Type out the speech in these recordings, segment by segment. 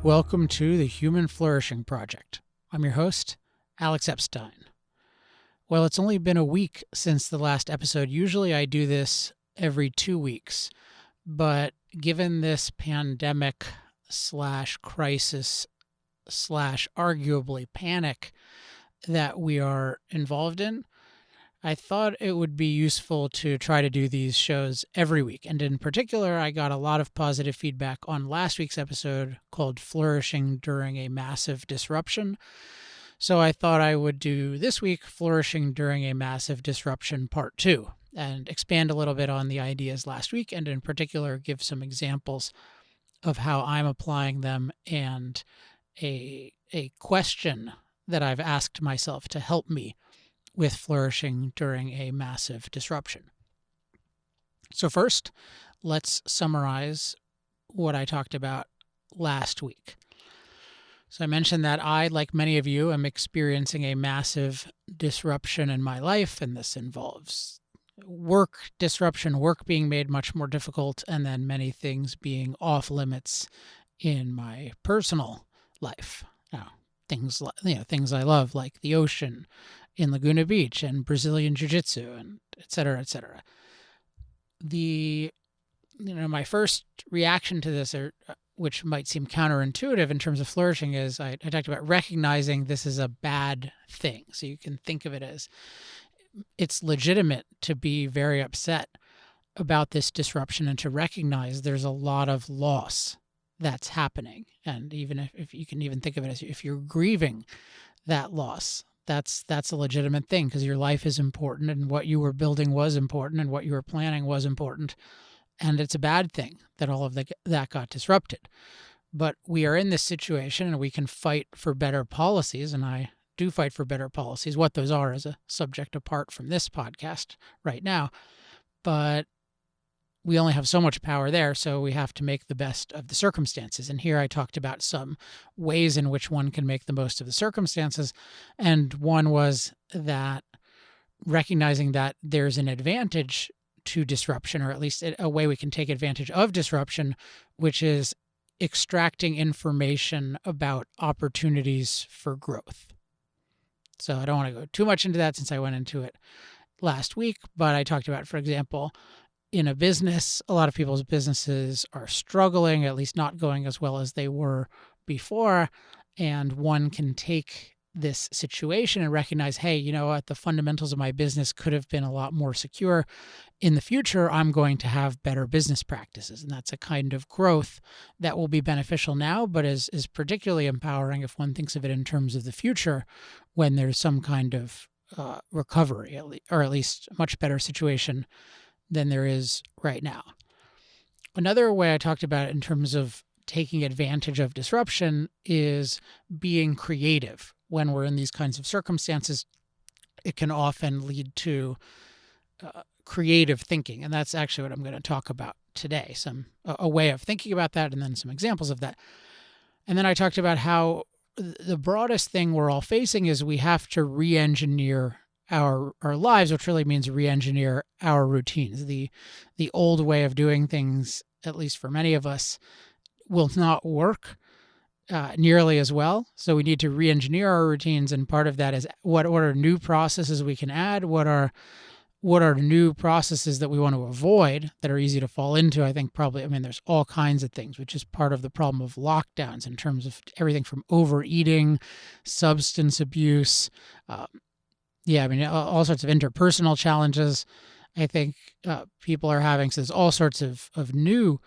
Welcome to the Human Flourishing Project. I'm your host, Alex Epstein. Well, it's only been a week since the last episode. Usually I do this every 2 weeks, but given this pandemic / crisis / arguably panic that we are involved in, I thought it would be useful to try to do these shows every week. And in particular, I got a lot of positive feedback on last week's episode called Flourishing During a Massive Disruption. So I thought I would do this week Flourishing During a Massive Disruption Part 2 and expand a little bit on the ideas last week, and in particular give some examples of how I'm applying them and a question that I've asked myself to help me with flourishing during a massive disruption. So first, let's summarize what I talked about last week. So I mentioned that I, like many of you, am experiencing a massive disruption in my life, and this involves work disruption, work being made much more difficult, and then many things being off limits in my personal life. Now, things I love, like the ocean in Laguna Beach and Brazilian Jiu-Jitsu, and et cetera, et cetera. My first reaction to this, which might seem counterintuitive in terms of flourishing, is I talked about recognizing this is a bad thing. So you can think of it as it's legitimate to be very upset about this disruption and to recognize there's a lot of loss that's happening. And even if you can even think of it as if you're grieving that loss, that's a legitimate thing because your life is important and what you were building was important and what you were planning was important. And it's a bad thing that all of that got disrupted. But we are in this situation and we can fight for better policies, and I do fight for better policies. What those are is a subject apart from this podcast right now. But we only have so much power there, so we have to make the best of the circumstances. And here I talked about some ways in which one can make the most of the circumstances. And one was that recognizing that there's an advantage to disruption, or at least a way we can take advantage of disruption, which is extracting information about opportunities for growth. So I don't want to go too much into that since I went into it last week, but I talked about, for example, in a business, a lot of people's businesses are struggling, at least not going as well as they were before. And one can take this situation and recognize, hey, you know what, the fundamentals of my business could have been a lot more secure. In the future, I'm going to have better business practices. And that's a kind of growth that will be beneficial now, but is particularly empowering if one thinks of it in terms of the future when there's some kind of recovery, or at least a much better situation than there is right now. Another way I talked about it in terms of taking advantage of disruption is being creative. When we're in these kinds of circumstances, it can often lead to creative thinking. And that's actually what I'm going to talk about today, a way of thinking about that and then some examples of that. And then I talked about how the broadest thing we're all facing is we have to re-engineer our lives, which really means re-engineer our routines. The old way of doing things, at least for many of us, will not work nearly as well. So we need to re-engineer our routines, and part of that is what are new processes we can add, what are new processes that we want to avoid that are easy to fall into. I think there's all kinds of things, which is part of the problem of lockdowns in terms of everything from overeating, substance abuse, all sorts of interpersonal challenges. I think people are having, so there's all sorts of new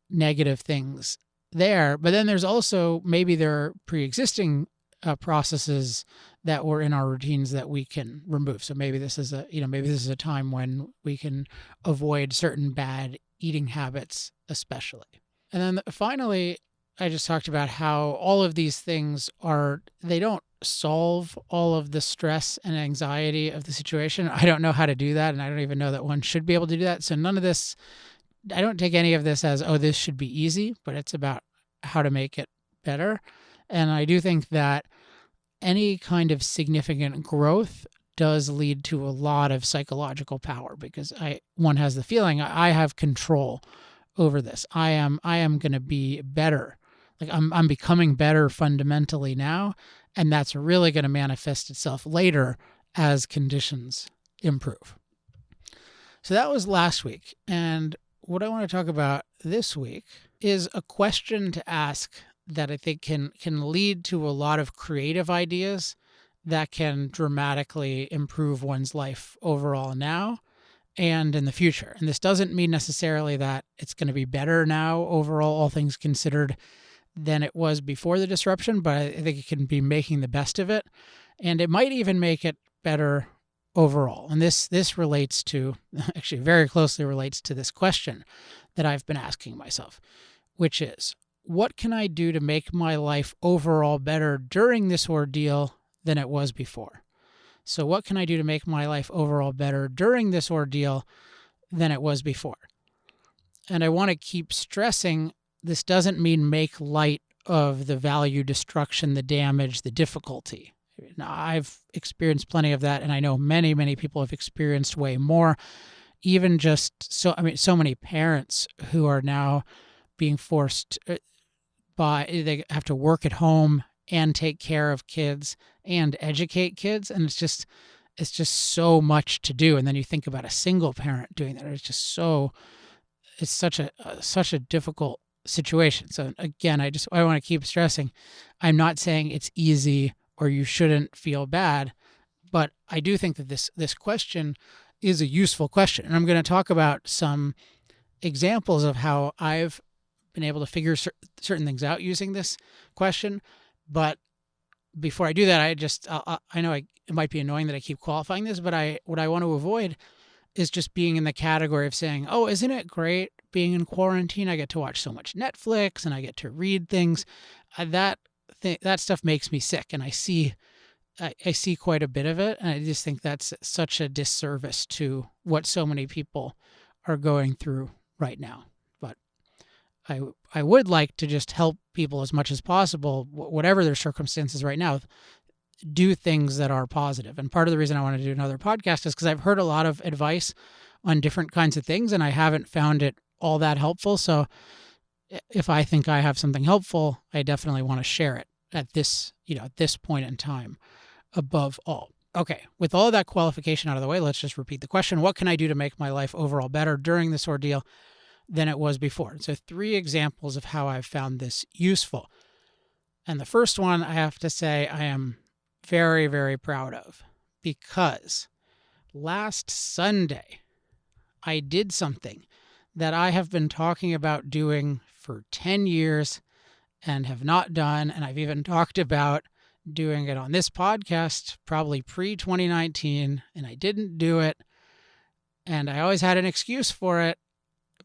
negative things there. But then there's also, maybe there are pre-existing processes that were in our routines that we can remove. So maybe this is a time when we can avoid certain bad eating habits, especially. And then finally, I just talked about how all of these things they don't solve all of the stress and anxiety of the situation. I don't know how to do that, and I don't even know that one should be able to do that. So none of this, I don't take any of this as, oh, this should be easy, but it's about how to make it better. And I do think that any kind of significant growth does lead to a lot of psychological power, because one has the feeling I have control over this. I am going to be better. Like I'm becoming better fundamentally now, and that's really going to manifest itself later as conditions improve. So that was last week. And what I want to talk about this week is a question to ask that I think can lead to a lot of creative ideas that can dramatically improve one's life overall now and in the future. And this doesn't mean necessarily that it's going to be better now overall, all things considered, than it was before the disruption, but I think it can be making the best of it. And it might even make it better overall. And this relates to, actually very closely relates to this question that I've been asking myself, which is, what can I do to make my life overall better during this ordeal than it was before? So what can I do to make my life overall better during this ordeal than it was before? And I want to keep stressing this doesn't mean make light of the value destruction, the damage, the difficulty. Now, I've experienced plenty of that, and I know many, many people have experienced way more. Even just so many parents who are now being forced they have to work at home and take care of kids and educate kids, and it's just so much to do. And then you think about a single parent doing that; it's such a difficult situation. So again, I want to keep stressing, I'm not saying it's easy or you shouldn't feel bad, but I do think that this question is a useful question. And I'm going to talk about some examples of how I've been able to figure certain things out using this question. But before I do that, I know it might be annoying that I keep qualifying this, but what I want to avoid is just being in the category of saying, oh, isn't it great being in quarantine? I get to watch so much Netflix and I get to read things. That stuff makes me sick, and I see quite a bit of it, and I just think that's such a disservice to what so many people are going through right now. But I would like to just help people as much as possible, whatever their circumstances right now, do things that are positive. And part of the reason I want to do another podcast is because I've heard a lot of advice on different kinds of things, and I haven't found it all that helpful. So if I think I have something helpful, I definitely want to share it at this point in time above all. Okay, with all of that qualification out of the way, let's just repeat the question. What can I do to make my life overall better during this ordeal than it was before? So 3 examples of how I've found this useful. And the first one, I have to say, I am very, very proud of, because last Sunday, I did something that I have been talking about doing for 10 years and have not done. And I've even talked about doing it on this podcast, probably pre-2019, and I didn't do it. And I always had an excuse for it.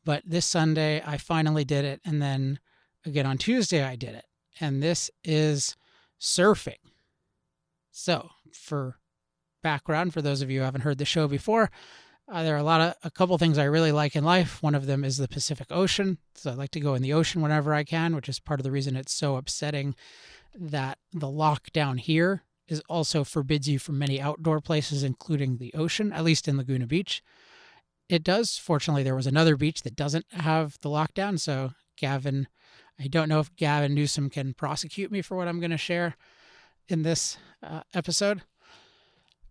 But this Sunday, I finally did it. And then again on Tuesday, I did it. And this is surfing. So for background, for those of you who haven't heard the show before, there are a couple things I really like in life. One of them is the Pacific Ocean. So I like to go in the ocean whenever I can, which is part of the reason it's so upsetting that the lockdown here also forbids you from many outdoor places, including the ocean, at least in Laguna Beach. It does. Fortunately, there was another beach that doesn't have the lockdown. So I don't know if Gavin Newsom can prosecute me for what I'm going to share in this episode.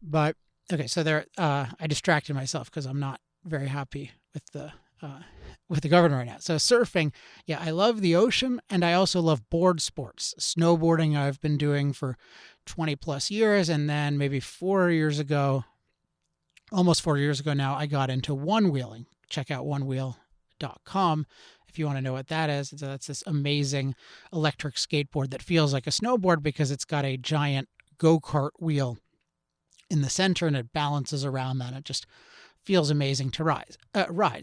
But okay, so I distracted myself because I'm not very happy with the governor right now. So surfing, yeah, I love the ocean, and I also love board sports. Snowboarding I've been doing for 20 plus years, and then maybe 4 years ago, almost 4 years ago now, I got into one-wheeling. Check out onewheel.com if you want to know what that is. So that's this amazing electric skateboard that feels like a snowboard because it's got a giant go-kart wheel in the center, and it balances around that. It just feels amazing to ride.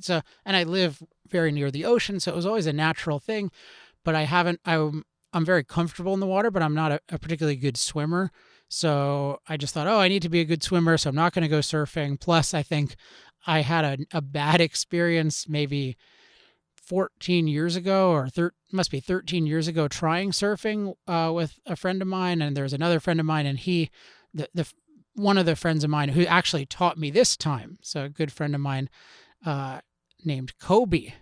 So, and I live very near the ocean, so it was always a natural thing. But I'm very comfortable in the water, but I'm not a particularly good swimmer. So I just thought, I need to be a good swimmer, so I'm not going to go surfing. Plus, I think I had a bad experience maybe 14 years ago, or must be 13 years ago, trying surfing with a friend of mine, and there's another friend of mine, and one of the friends of mine who actually taught me this time, so a good friend of mine named Kobe,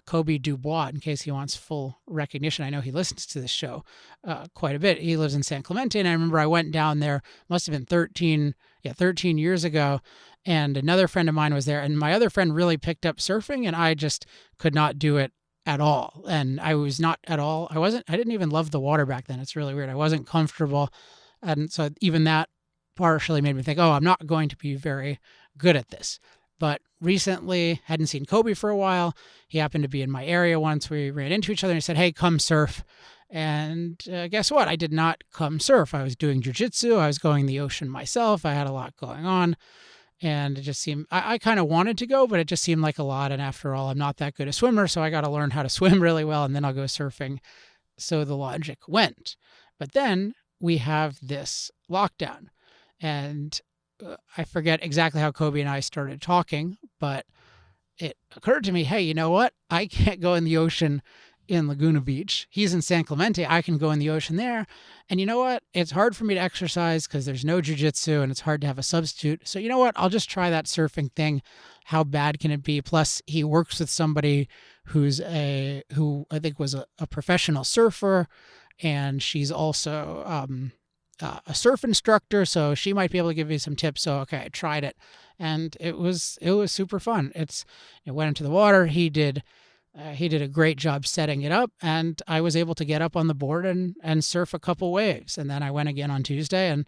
Kobe Dubois, in case he wants full recognition. I know he listens to this show quite a bit. He lives in San Clemente, and I remember I went down there, must have been 13 years ago, and another friend of mine was there, and my other friend really picked up surfing, and I just could not do it at all. And I was not at all, I didn't even love the water back then. It's really weird. I wasn't comfortable. And so even that partially made me think, oh, I'm not going to be very good at this. But recently, hadn't seen Kobe for a while. He happened to be in my area once. We ran into each other and he said, hey, come surf. And guess what? I did not come surf. I was doing jujitsu. I was going in the ocean myself. I had a lot going on. And it just seemed, I kind of wanted to go, but it just seemed like a lot. And after all, I'm not that good a swimmer, so I got to learn how to swim really well, and then I'll go surfing. So the logic went. But then we have this lockdown. And I forget exactly how Kobe and I started talking, but it occurred to me, hey, you know what? I can't go in the ocean in Laguna Beach. He's in San Clemente. I can go in the ocean there. And you know what? It's hard for me to exercise because there's no jujitsu and it's hard to have a substitute. So you know what? I'll just try that surfing thing. How bad can it be? Plus, he works with somebody who I think was a professional surfer, and she's also a surf instructor, so she might be able to give you some tips. So okay, I tried it, and it was super fun. It went into the water. He did a great job setting it up, and I was able to get up on the board and surf a couple waves. And then I went again on Tuesday, and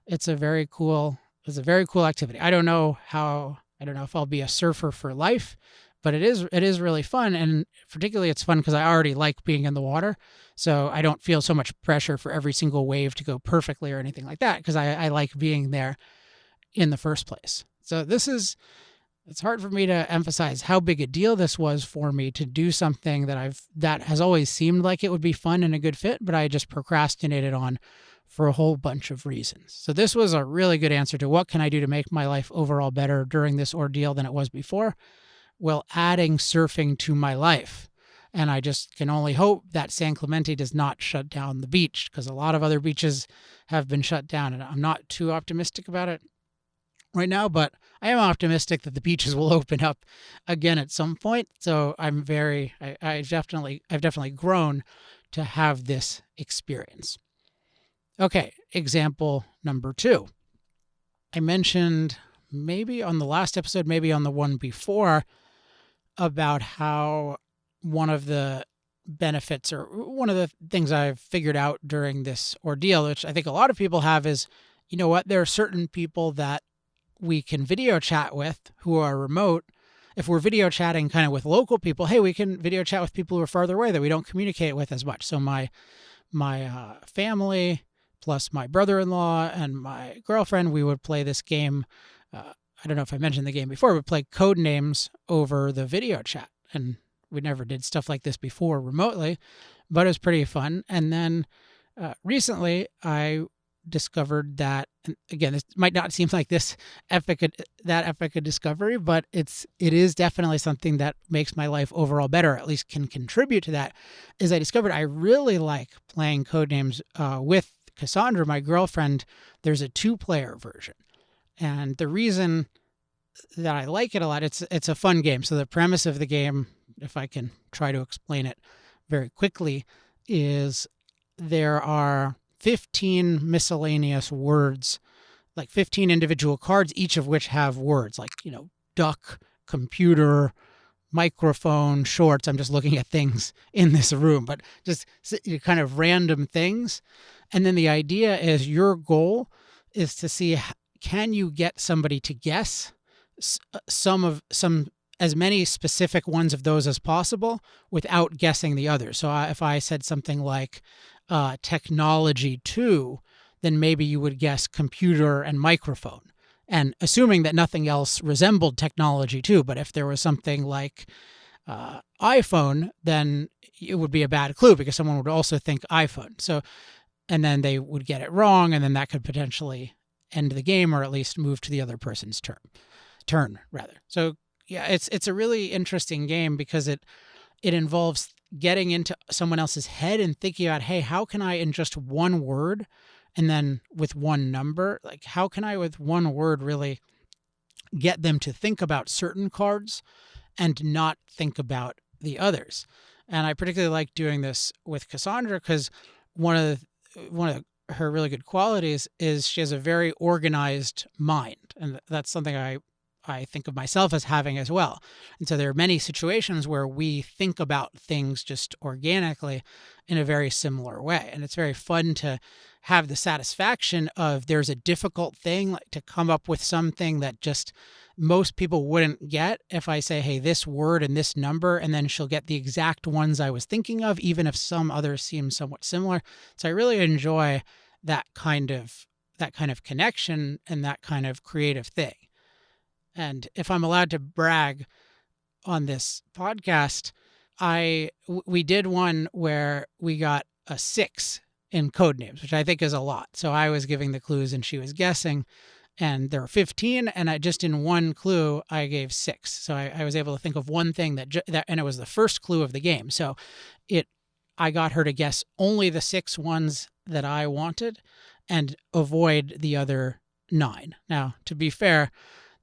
it's a very cool activity. I don't know if I'll be a surfer for life, but it is really fun. And particularly it's fun because I already like being in the water. So I don't feel so much pressure for every single wave to go perfectly or anything like that, because I like being there in the first place. So it's hard for me to emphasize how big a deal this was for me to do something that has always seemed like it would be fun and a good fit, but I just procrastinated on for a whole bunch of reasons. So this was a really good answer to what can I do to make my life overall better during this ordeal than it was before? Well, adding surfing to my life. And I just can only hope that San Clemente does not shut down the beach, because a lot of other beaches have been shut down, and I'm not too optimistic about it right now, but I am optimistic that the beaches will open up again at some point. So I've definitely grown to have this experience. Okay, example number 2. I mentioned maybe on the last episode, maybe on the one before, about how one of the benefits, or one of the things I've figured out during this ordeal, which I think a lot of people have, is, you know what, there are certain people that we can video chat with who are remote. If we're video chatting kind of with local people, hey, we can video chat with people who are farther away that we don't communicate with as much. So my family plus my brother-in-law and my girlfriend, we would play this game. I don't know if I mentioned the game before. We play code names over the video chat, and we never did stuff like this before remotely, but it was pretty fun. And then recently I discovered that, and again, this might not seem like that epic a discovery, but it is definitely something that makes my life overall better, at least can contribute to that, is I discovered I really like playing Codenames with Cassandra, my girlfriend. There's a 2-player version. And the reason that I like it a lot, it's a fun game. So the premise of the game, if I can try to explain it very quickly, is there are 15 miscellaneous words, like 15 individual cards, each of which have words like, duck, computer, microphone, shorts. I'm just looking at things in this room, but just kind of random things. And then the idea is, your goal is to see, can you get somebody to guess some as many specific ones of those as possible without guessing the others. So if I said something like technology 2, then maybe you would guess computer and microphone, and assuming that nothing else resembled technology 2. But if there was something like iPhone, then it would be a bad clue, because someone would also think iPhone. So, and then they would get it wrong, and then that could potentially end the game, or at least move to the other person's turn rather. So yeah, it's a really interesting game, because it involves getting into someone else's head and thinking about, hey, how can I, in just one word and then with one number, like how can I with one word really get them to think about certain cards and not think about the others. And I particularly like doing this with Cassandra because one of her really good qualities is she has a very organized mind, and that's something I think of myself as having as well. And so there are many situations where we think about things just organically in a very similar way. And it's very fun to have the satisfaction of there's a difficult thing, like to come up with something that just most people wouldn't get if I say, hey, this word and this number, and then she'll get the exact ones I was thinking of, even if some others seem somewhat similar. So I really enjoy that kind of connection and that kind of creative thing. And if I'm allowed to brag on this podcast, we did one where we got a 6 in code names, which I think is a lot. So I was giving the clues and she was guessing, and there were 15, and I just in one clue I gave 6. So I was able to think of one thing that and it was the first clue of the game. So I got her to guess only the 6 ones that I wanted and avoid the other 9. Now, to be fair,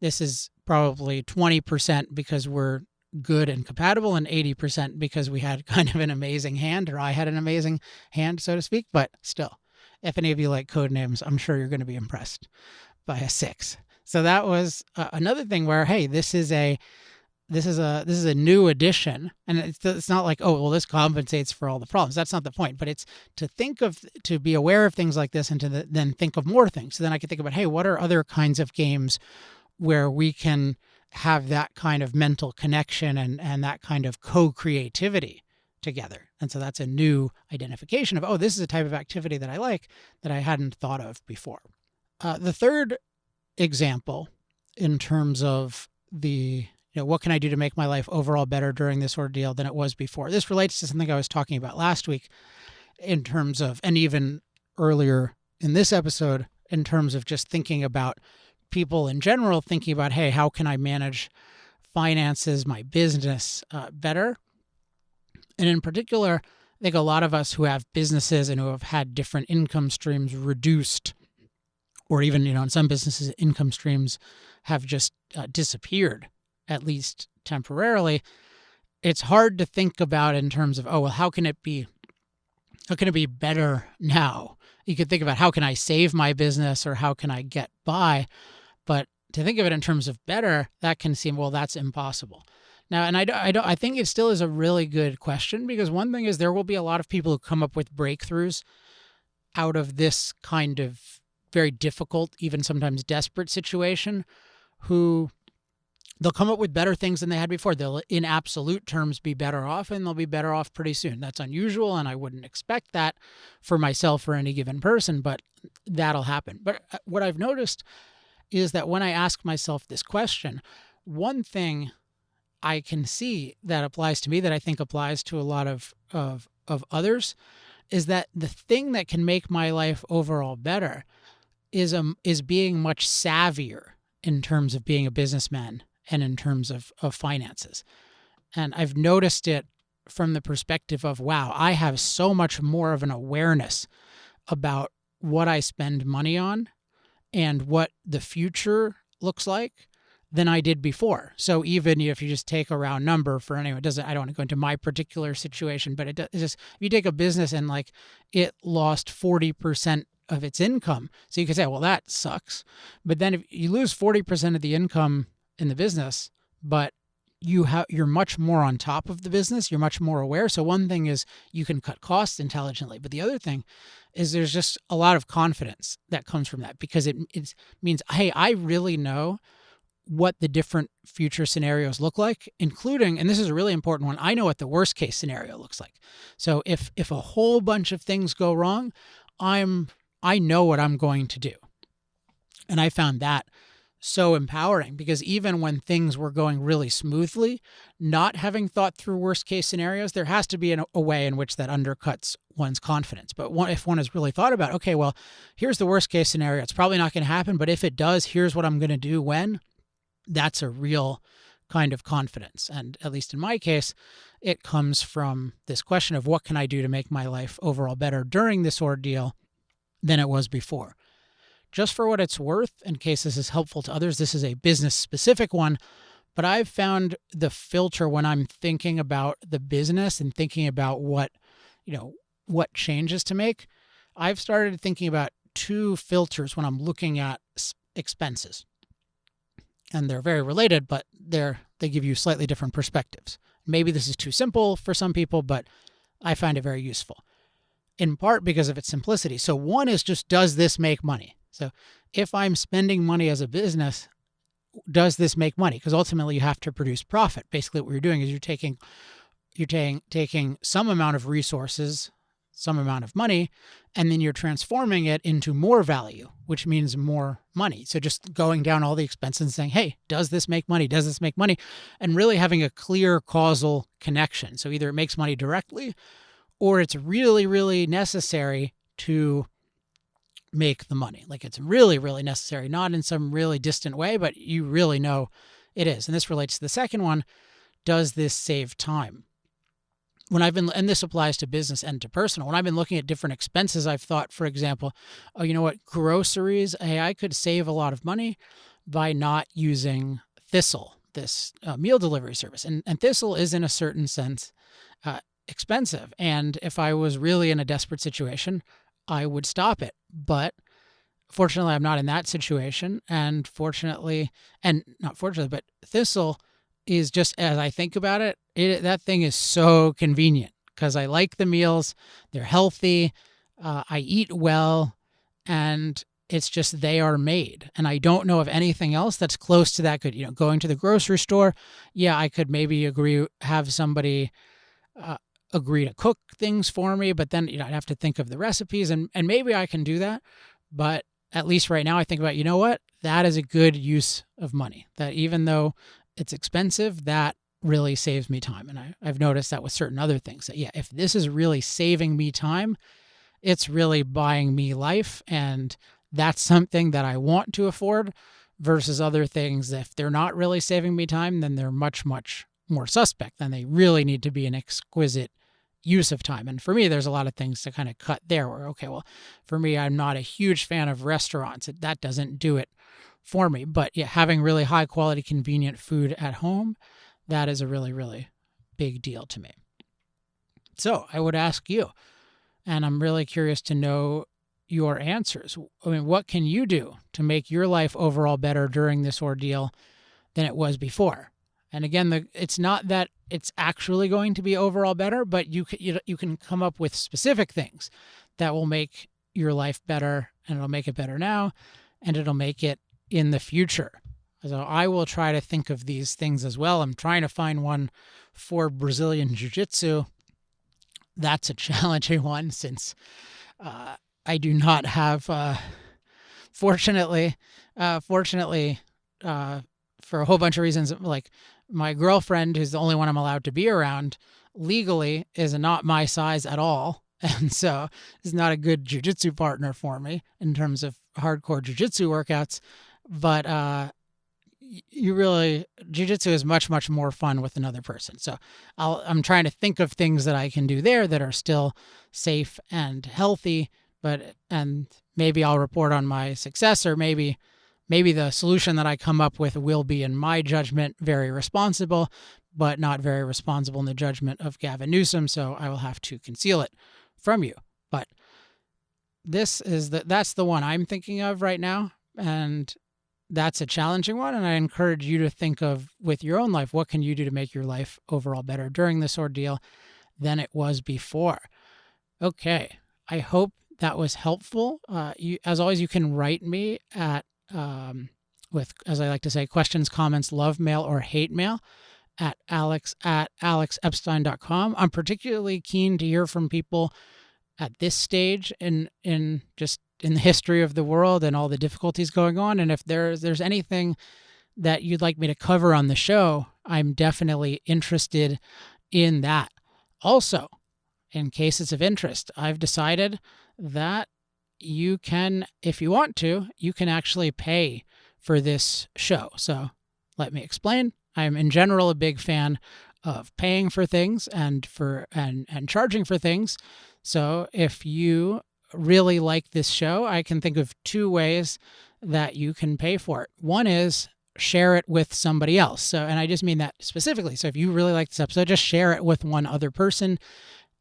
this is probably 20% because we're good and compatible, and 80% because we had kind of an amazing hand, or I had an amazing hand, so to speak. But still, if any of you like code names, I'm sure you're going to be impressed by a 6. So that was another thing where, hey, this is a new addition, and it's not like, oh, well, this compensates for all the problems. That's not the point. But it's to be aware of things like this, and to then think of more things. So then I can think about, hey, what are other kinds of games where we can have that kind of mental connection and that kind of co-creativity together. And so that's a new identification of, oh, this is a type of activity that I like that I hadn't thought of before. The third example in terms of what can I do to make my life overall better during this ordeal than it was before? This relates to something I was talking about last week in terms of, and even earlier in this episode, in terms of just thinking about people in general, thinking about, hey, how can I manage finances, my business better? And in particular, I think a lot of us who have businesses and who have had different income streams reduced, or even, in some businesses, income streams have just disappeared, at least temporarily. It's hard to think about in terms of, oh, well, how can it be better now? You could think about, how can I save my business, or how can I get by? But to think of it in terms of better, that can seem, well, that's impossible. Now, and I think it still is a really good question, because one thing is there will be a lot of people who come up with breakthroughs out of this kind of very difficult, even sometimes desperate situation, who they'll come up with better things than they had before. They'll, in absolute terms, be better off, and they'll be better off pretty soon. That's unusual, and I wouldn't expect that for myself or any given person, but that'll happen. But what I've noticed is that when I ask myself this question, one thing I can see that applies to me, that I think applies to a lot of others, is that the thing that can make my life overall better is being much savvier in terms of being a businessman and in terms of finances. And I've noticed it from the perspective of, wow, I have so much more of an awareness about what I spend money on and what the future looks like than I did before. So even if you just take a round number for anyone, I don't want to go into my particular situation, but it's just, if you take a business and like it lost 40% of its income, so you could say, well, that sucks. But then if you lose 40% of the income in the business, but you're much more on top of the business, you're much more aware. So one thing is you can cut costs intelligently, but the other thing is there's just a lot of confidence that comes from that, because it means, hey, I really know what the different future scenarios look like, including, and this is a really important one, I know what the worst case scenario looks like. So if a whole bunch of things go wrong, I know what I'm going to do. And I found that so empowering, because even when things were going really smoothly, not having thought through worst case scenarios, there has to be a way in which that undercuts one's confidence. But if one has really thought about, okay, well, here's the worst case scenario. It's probably not going to happen, but if it does, here's what I'm going to do when. That's a real kind of confidence. And at least in my case, it comes from this question of, what can I do to make my life overall better during this ordeal than it was before? Just for what it's worth, in case this is helpful to others, this is a business-specific one, But I've found the filter when I'm thinking about the business and thinking about what changes to make. I've started thinking about two filters when I'm looking at expenses. And they're very related, but they give you slightly different perspectives. Maybe this is too simple for some people, but I find it very useful, in part because of its simplicity. So one is just, does this make money? So if I'm spending money as a business, does this make money? Because ultimately you have to produce profit. Basically what you're doing is you're taking some amount of resources, some amount of money, and then you're transforming it into more value, which means more money. So just going down all the expenses and saying, hey, does this make money? Does this make money? And really having a clear causal connection. So either it makes money directly or it's really, really necessary to make the money. Like it's really, really necessary, not in some really distant way, but you really know it is. And this relates to the second one. Does this save time? And this applies to business and to personal, when I've been looking at different expenses, I've thought, for example, oh, you know what, groceries, hey, I could save a lot of money by not using Thistle, this meal delivery service. And Thistle is, in a certain sense, expensive. And if I was really in a desperate situation, I would stop it. But fortunately, I'm not in that situation. And not fortunately, but Thistle is, just as I think about it, that thing is so convenient because I like the meals. They're healthy. I eat well, and it's just, they are made. And I don't know of anything else that's close to that good. Going to the grocery store, yeah, I could maybe have somebody agree to cook things for me, but then I'd have to think of the recipes, and maybe I can do that. But at least right now I think about, you know what, that is a good use of money. That even though it's expensive, that really saves me time. And I've noticed that with certain other things, that, yeah, if this is really saving me time, it's really buying me life. And that's something that I want to afford, versus other things. If they're not really saving me time, then they're much, much more suspect. Then they really need to be an exquisite use of time. And for me, there's a lot of things to kind of cut there where, okay, well, for me, I'm not a huge fan of restaurants. That doesn't do it for me. But yeah, having really high quality, convenient food at home, that is a really, really big deal to me. So I would ask you, and I'm really curious to know your answers. I mean, what can you do to make your life overall better during this ordeal than it was before? And again, it's not that it's actually going to be overall better, but you can come up with specific things that will make your life better, and it'll make it better now, and it'll make it in the future. So I will try to think of these things as well. I'm trying to find one for Brazilian Jiu-Jitsu. That's a challenging one, since I do not have, fortunately, for a whole bunch of reasons, like my girlfriend, who's the only one I'm allowed to be around legally, is not my size at all. And so is not a good jiu-jitsu partner for me in terms of hardcore jiu-jitsu workouts. But jiu-jitsu is much, much more fun with another person. So I'm trying to think of things that I can do there that are still safe and healthy, and maybe I'll report on my success, or maybe the solution that I come up with will be, in my judgment, very responsible, but not very responsible in the judgment of Gavin Newsom. So I will have to conceal it from you. But that's the one I'm thinking of right now. And that's a challenging one. And I encourage you to think of, with your own life, what can you do to make your life overall better during this ordeal than it was before? Okay. I hope that was helpful. As always, you can write me at, with, as I like to say, questions, comments, love mail, or hate mail at alex@alexepstein.com. I'm particularly keen to hear from people at this stage in the history of the world and all the difficulties going on. And if there's anything that you'd like me to cover on the show, I'm definitely interested in that. Also, in cases of interest, I've decided that you can, if you want to, you can actually pay for this show. So let me explain. I'm in general a big fan of paying for things and charging for things. So if you really like this show, I can think of two ways that you can pay for it. One is share it with somebody else. So, and I just mean that specifically. So if you really like this episode, just share it with one other person,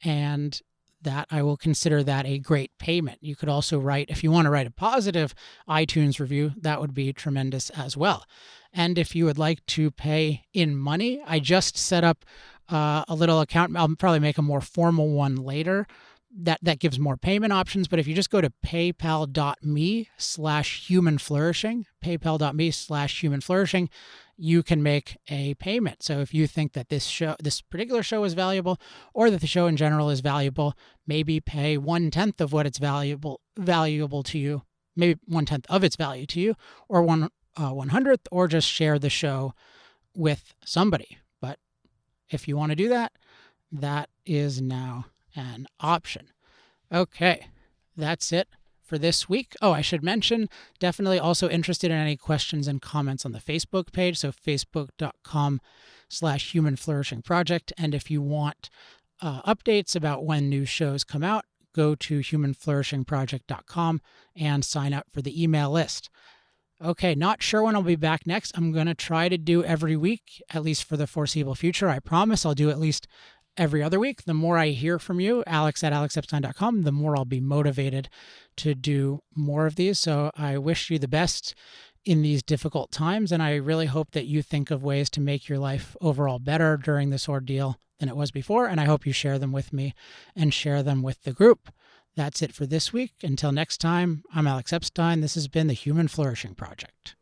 and that I will consider that a great payment. You could also write, if you want to write a positive iTunes review, that would be tremendous as well. And if you would like to pay in money, I just set up a little account. I'll probably make a more formal one later that gives more payment options. But if you just go to paypal.me/humanflourishing, paypal.me/humanflourishing, you can make a payment. So if you think that this particular show is valuable, or that the show in general is valuable, maybe pay 1/10 of what it's valuable to you, maybe 1/10 of its value to you, or 1/100th, or just share the show with somebody. But if you want to do that, that is now an option. Okay, that's it for this week. Oh, I should mention, definitely also interested in any questions and comments on the Facebook page. So facebook.com/Human Flourishing Project. And if you want updates about when new shows come out, go to humanflourishingproject.com and sign up for the email list. Okay, not sure when I'll be back next. I'm going to try to do every week, at least for the foreseeable future. I promise I'll do at least every other week. The more I hear from you, alex@alexepstein.com, the more I'll be motivated to do more of these. So I wish you the best in these difficult times, and I really hope that you think of ways to make your life overall better during this ordeal than it was before, and I hope you share them with me and share them with the group. That's it for this week. Until next time, I'm Alex Epstein. This has been the Human Flourishing Project.